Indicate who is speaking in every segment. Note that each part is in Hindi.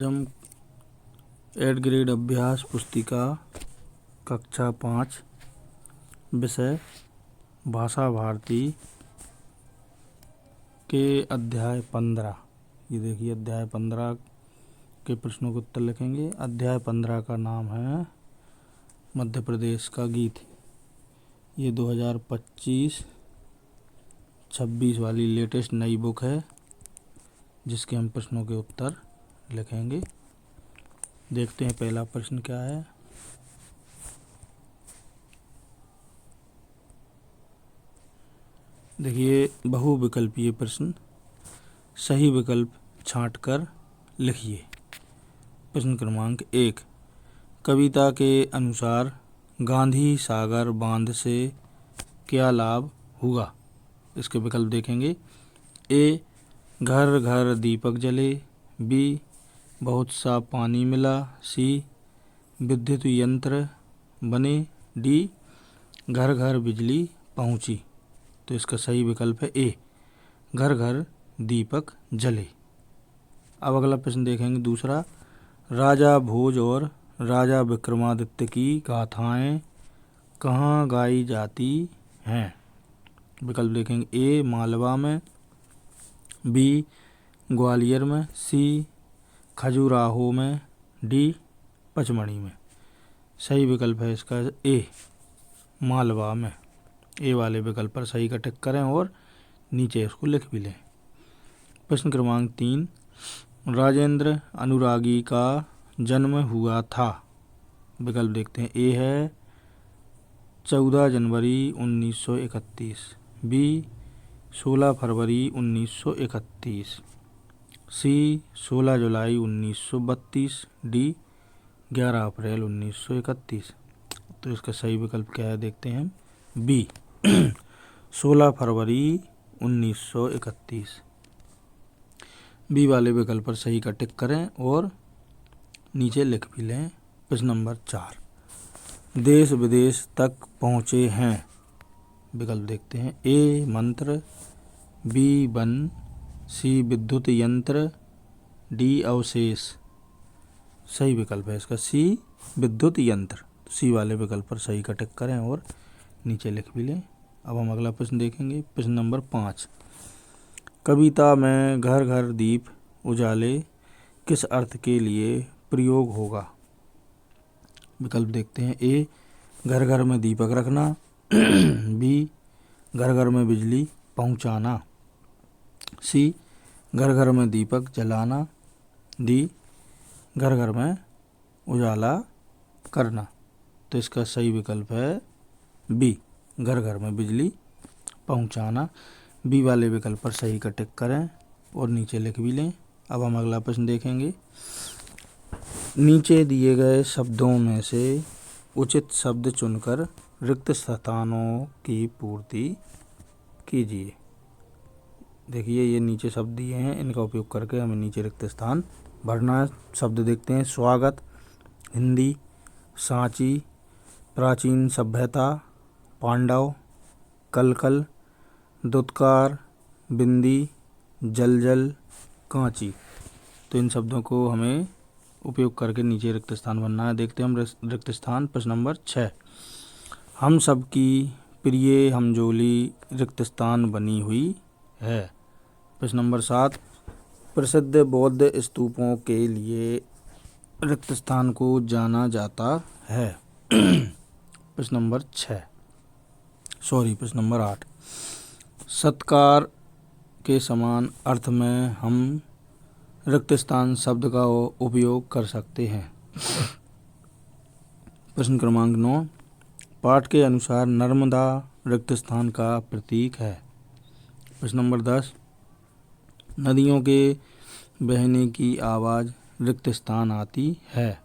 Speaker 1: हम 8 ग्रेड अभ्यास पुस्तिका कक्षा 5 विषय भाषा भारती के अध्याय 15। ये देखिए अध्याय 15 के प्रश्नों के उत्तर लिखेंगे। अध्याय 15 का नाम है मध्य प्रदेश का गीत। ये 2025-26 वाली लेटेस्ट नई बुक है जिसके हम प्रश्नों के उत्तर लिखेंगे। देखते हैं पहला प्रश्न क्या है। देखिए बहुविकल्पीय प्रश्न, सही विकल्प छांटकर लिखिए। प्रश्न क्रमांक 1, कविता के अनुसार गांधी सागर बांध से क्या लाभ हुआ। इसके विकल्प देखेंगे। ए, घर घर दीपक जले। बी, बहुत सा पानी मिला। सी, विद्युत यंत्र बने। डी, घर घर बिजली पहुंची। तो इसका सही विकल्प है ए, घर घर दीपक जले। अब अगला प्रश्न देखेंगे दूसरा, राजा भोज और राजा विक्रमादित्य की गाथाएं कहाँ गाई जाती हैं। विकल्प देखेंगे। ए, मालवा में। बी, ग्वालियर में। सी, खजुराहो में। डी, पचमढ़ी में। सही विकल्प है इसका ए, मालवा में। ए वाले विकल्प पर सही का टिक करें और नीचे इसको लिख भी लें। प्रश्न क्रमांक 3, राजेंद्र अनुरागी का जन्म हुआ था। विकल्प देखते हैं। ए है 14 जनवरी 1931। बी, 16 फरवरी 1931। सी, 16 जुलाई 1932। डी, 11 अप्रैल 1931। तो इसका सही विकल्प क्या है देखते हैं। बी, 16 फरवरी 1931। बी वाले विकल्प पर सही का टिक करें और नीचे लिख भी लें। प्रश्न नंबर 4, देश विदेश तक पहुँचे हैं। विकल्प देखते हैं। ए, मंत्र। B, one. सी, विद्युत यंत्र। डी, अवशेष। सही विकल्प है इसका सी, विद्युत यंत्र। सी वाले विकल्प पर सही का टिक करें और नीचे लिख भी लें। अब हम अगला प्रश्न देखेंगे। प्रश्न नंबर 5, कविता में घर घर दीप उजाले किस अर्थ के लिए प्रयोग होगा। विकल्प देखते हैं। ए, घर घर में दीपक रखना। बी, घर घर में बिजली पहुंचाना। सी, घर घर में दीपक जलाना। डी, घर घर में उजाला करना। तो इसका सही विकल्प है बी, घर घर में बिजली पहुंचाना। बी वाले विकल्प पर सही का टिक करें और नीचे लिख भी लें। अब हम अगला प्रश्न देखेंगे। नीचे दिए गए शब्दों में से उचित शब्द चुनकर रिक्त स्थानों की पूर्ति कीजिए। देखिए ये नीचे शब्द दिए हैं, इनका उपयोग करके हमें नीचे रिक्त स्थान भरना है। शब्द देखते हैं। स्वागत, हिंदी, सांची, प्राचीन सभ्यता, पांडव, कलकल, दुत्कार, बिंदी, जलजल, कांची। तो इन शब्दों को हमें उपयोग करके नीचे रिक्त स्थान भरना है। देखते हैं हम रिक्त स्थान। प्रश्न नंबर 6, हम सबकी प्रिय हमजोली रिक्त स्थान बनी हुई है। प्रश्न नंबर 7, प्रसिद्ध बौद्ध स्तूपों के लिए रिक्त स्थान को जाना जाता है। प्रश्न नंबर 8, सत्कार के समान अर्थ में हम रिक्त स्थान शब्द का उपयोग कर सकते हैं। प्रश्न क्रमांक 9, पाठ के अनुसार नर्मदा रिक्त स्थान का प्रतीक है। प्रश्न नंबर 10, नदियों के बहने की आवाज़ रिक्त स्थान आती है।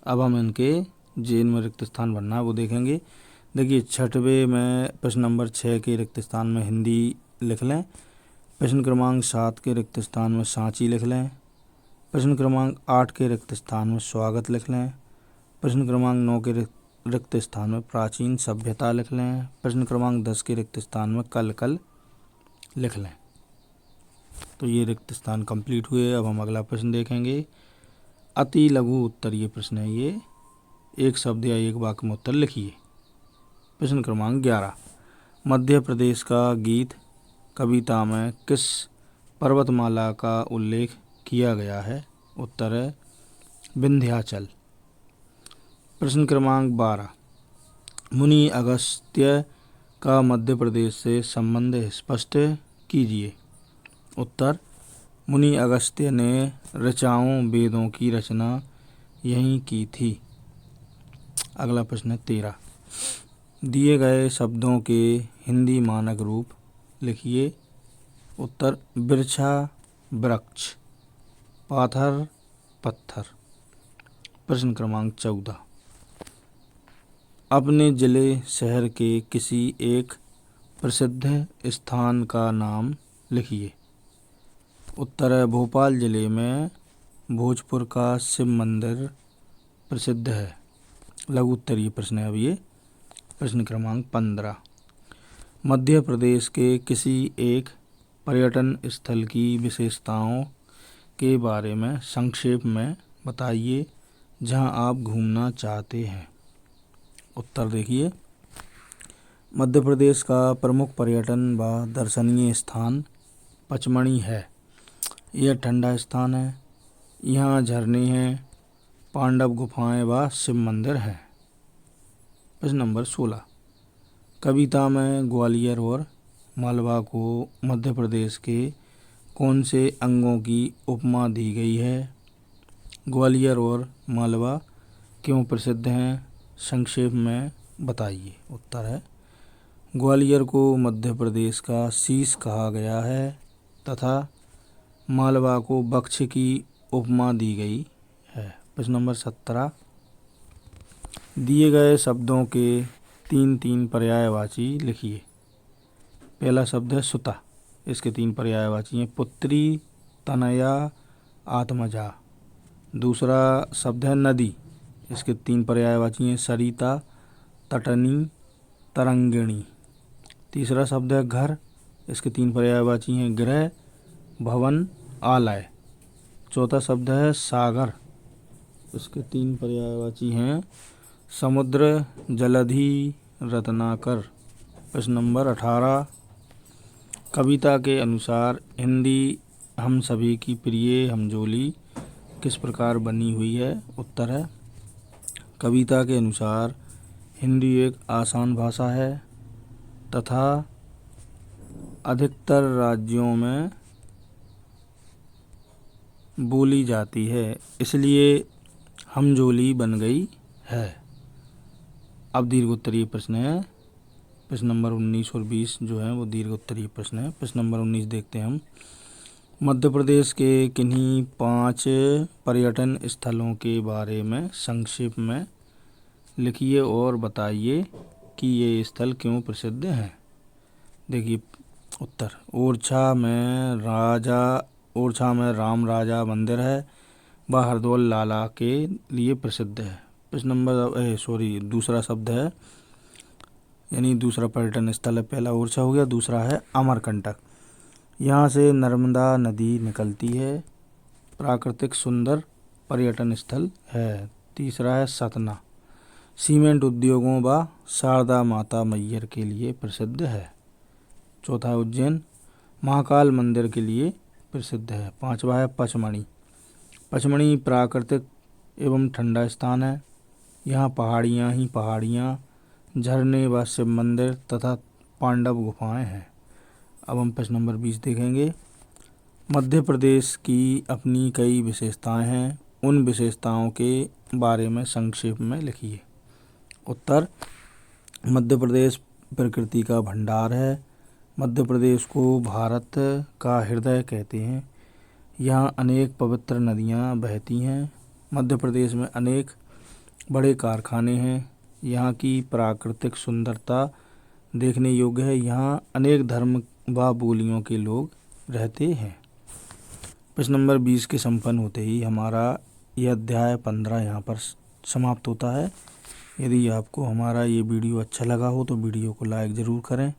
Speaker 1: अब हम इनके जेन में रिक्त स्थान भरना है वो देखेंगे। देखिए छठवें में प्रश्न नंबर 6 के रिक्त स्थान में हिंदी लिख लें। प्रश्न क्रमांक 7 के रिक्त स्थान में सांची लिख लें। प्रश्न क्रमांक 8 के रिक्त स्थान में स्वागत लिख लें। प्रश्न क्रमांक 9 के रिक्त स्थान में प्राचीन सभ्यता लिख लें। प्रश्न क्रमांक 10 के रिक्त स्थान में कलकल लिख लें। तो ये रिक्त स्थान कंप्लीट हुए। अब हम अगला प्रश्न देखेंगे। अति लघु उत्तरीय प्रश्न है ये। एक शब्द या एक वाक्य में उत्तर लिखिए। प्रश्न क्रमांक 11, मध्य प्रदेश का गीत कविता में किस पर्वतमाला का उल्लेख किया गया है? उत्तर है विंध्याचल। प्रश्न क्रमांक 12, मुनि अगस्त्य का मध्य प्रदेश से संबंध स्पष्ट कीजिए। उत्तर, मुनि अगस्त्य ने ऋचाओं वेदों की रचना यहीं की थी। अगला प्रश्न है 13, दिए गए शब्दों के हिंदी मानक रूप लिखिए। उत्तर, बिरछा वृक्ष, पाथर पत्थर। प्रश्न क्रमांक 14, अपने जिले शहर के किसी एक प्रसिद्ध स्थान का नाम लिखिए। उत्तर है भोपाल जिले में भोजपुर का शिव मंदिर प्रसिद्ध है। लघु उत्तरीय प्रश्न है अब ये। प्रश्न क्रमांक 15, मध्य प्रदेश के किसी एक पर्यटन स्थल की विशेषताओं के बारे में संक्षेप में बताइए जहां आप घूमना चाहते हैं। उत्तर देखिए, मध्य प्रदेश का प्रमुख पर्यटन व दर्शनीय स्थान पचमणी है। यह ठंडा स्थान है। यहाँ झरने हैं, पांडव गुफाएं व शिव मंदिर हैं। प्रश्न नंबर 16, कविता में ग्वालियर और मालवा को मध्य प्रदेश के कौन से अंगों की उपमा दी गई है? ग्वालियर और मालवा क्यों प्रसिद्ध हैं? संक्षेप में बताइए। उत्तर है ग्वालियर को मध्य प्रदेश का शीश कहा गया है तथा मालवा को वक्ष की उपमा दी गई है। प्रश्न नंबर 17, दिए गए शब्दों के 3 पर्यायवाची लिखिए। पहला शब्द है सुता, इसके 3 पर्यायवाची हैं पुत्री, तनया, आत्मजा। दूसरा शब्द है नदी, इसके 3 पर्यायवाची हैं सरिता, तटनी, तरंगिणी। तीसरा शब्द है घर, इसके 3 पर्यायवाची हैं गृह, भवन, आलय। चौथा शब्द है सागर, इसके 3 पर्यायवाची हैं समुद्र, जलधि, रत्नाकर। प्रश्न नंबर 18, कविता के अनुसार हिंदी हम सभी की प्रिय हमजोली किस प्रकार बनी हुई है? उत्तर है कविता के अनुसार हिंदी एक आसान भाषा है तथा अधिकतर राज्यों में बोली जाती है, इसलिए हमजोली बन गई है। अब दीर्घ उत्तरीय प्रश्न है। प्रश्न नंबर 19 और 20 जो है वो दीर्घ उत्तरीय प्रश्न है। प्रश्न नंबर 19 देखते हैं हम। मध्य प्रदेश के किन्हीं 5 पर्यटन स्थलों के बारे में संक्षेप में लिखिए और बताइए कि ये स्थल क्यों प्रसिद्ध हैं। देखिए उत्तर, ओरछा में राम राजा मंदिर है, वह हरदौल लाला के लिए प्रसिद्ध है। प्रश्न नंबर दूसरा शब्द है यानी दूसरा पर्यटन स्थल है, पहला ओरछा हो गया, दूसरा है अमरकंटक। यहाँ से नर्मदा नदी निकलती है, प्राकृतिक सुंदर पर्यटन स्थल है। तीसरा है सतना, सीमेंट उद्योगों व शारदा माता मैयर के लिए प्रसिद्ध है। चौथा उज्जैन, महाकाल मंदिर के लिए प्रसिद्ध है। पांचवा है पचमणी, पचमणी प्राकृतिक एवं ठंडा स्थान है। यहाँ पहाड़ियाँ ही पहाड़ियाँ, झरने व शिव मंदिर तथा पांडव गुफाएं हैं। अब हम प्रश्न नंबर 20 देखेंगे। मध्य प्रदेश की अपनी कई विशेषताएं हैं, उन विशेषताओं के बारे में संक्षेप में लिखिए। उत्तर, मध्य प्रदेश प्रकृति का भंडार है। मध्य प्रदेश को भारत का हृदय कहते हैं। यहाँ अनेक पवित्र नदियाँ बहती हैं। मध्य प्रदेश में अनेक बड़े कारखाने हैं। यहाँ की प्राकृतिक सुंदरता देखने योग्य है। यहाँ अनेक धर्म व बोलियों के लोग रहते हैं। प्रश्न नंबर 20 के संपन्न होते ही हमारा यह अध्याय 15 यहाँ पर समाप्त होता है। यदि आपको हमारा ये वीडियो अच्छा लगा हो तो वीडियो को लाइक ज़रूर करें।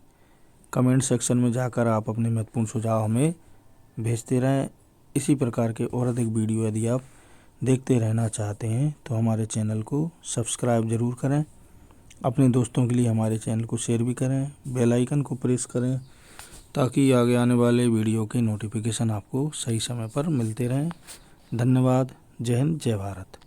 Speaker 1: कमेंट सेक्शन में जाकर आप अपने महत्वपूर्ण सुझाव हमें भेजते रहें। इसी प्रकार के और अधिक वीडियो यदि आप देखते रहना चाहते हैं तो हमारे चैनल को सब्सक्राइब ज़रूर करें। अपने दोस्तों के लिए हमारे चैनल को शेयर भी करें, बेल आइकन को प्रेस करें ताकि आगे आने वाले वीडियो के नोटिफिकेशन आपको सही समय पर मिलते रहें। धन्यवाद। जय हिंद, जय भारत।